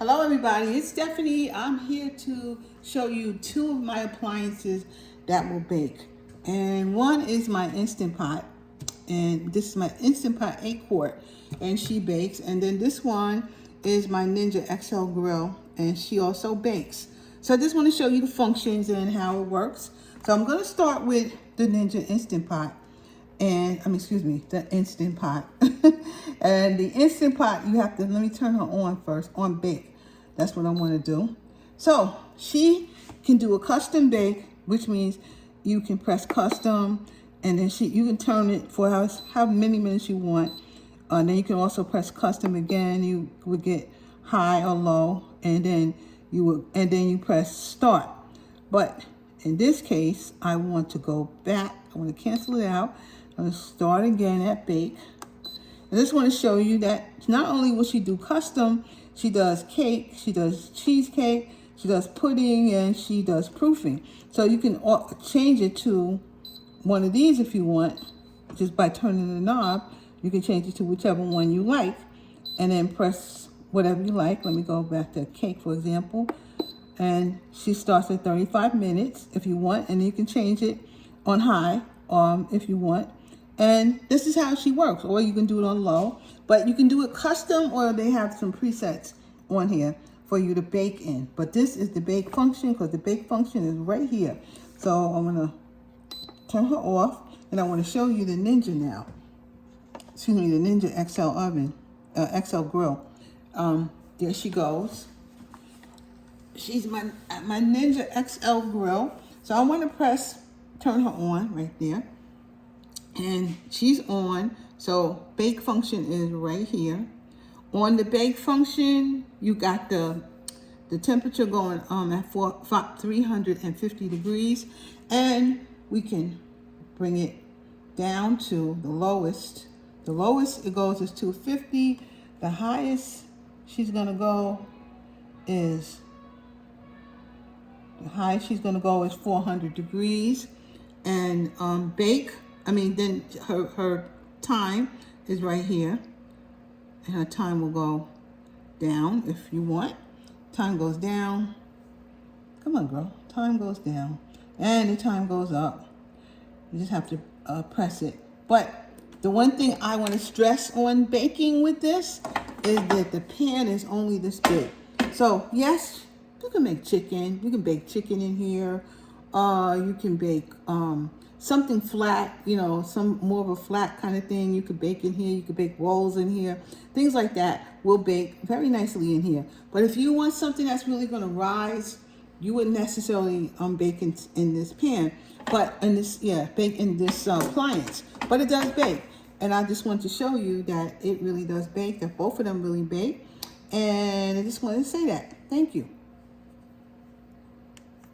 Hello everybody, it's Stephanie. I'm here to show you two of my appliances that will bake. And one is my Instant Pot. And this is my Instant Pot 8 quart and she bakes. And then this one is my Ninja XL Grill and she also bakes. So I just want to show you the functions and how it works. So I'm going to start with the Ninja Instant Pot. And the Instant Pot. And the Instant Pot, you have to, let me turn her on first, on bake. That's what I want to do. So she can do a custom bake, which means you can press custom, and then you can turn it for how many minutes you want. Then you can also press custom again. You would get high or low, and then you press start. But in this case, I want to go back. I want to cancel it out. I'm going to start again at bake. I just want to show you that not only will she do custom, she does cake, she does cheesecake, she does pudding, and she does proofing. So you can change it to one of these if you want. Just by turning the knob, you can change it to whichever one you like, and then press whatever you like. Let me go back to cake, for example. And she starts at 35 minutes if you want, and you can change it on high if you want. And this is how she works, or you can do it on low, but you can do it custom, or they have some presets on here for you to bake in. But this is the bake function, because the bake function is right here. So I'm gonna turn her off, and I want to show you the Ninja now. Excuse me, the Ninja XL oven, XL grill. There she goes. She's my Ninja XL grill. So I want to turn her on right there. And she's on, so bake function is right here. On the bake function, you got the temperature going at 350 degrees, and we can bring it down to the lowest. The lowest it goes is 250. The highest she's gonna go is 400 degrees, and then her time is right here, and her time will go down if you want. Time goes down. Come on, girl. Time goes down, and the time goes up. You just have to press it. But the one thing I want to stress on baking with this is that the pan is only this big. So yes, you can make chicken. You can bake chicken in here. You can bake something flat, some more of a flat kind of thing. You could bake in here. You could bake rolls in here. Things like that will bake very nicely in here. But if you want something that's really going to rise, you wouldn't necessarily bake in this pan, but bake in this appliance. But it does bake, and I just want to show you that it really does bake. That both of them really bake, and I just wanted to say that. Thank you.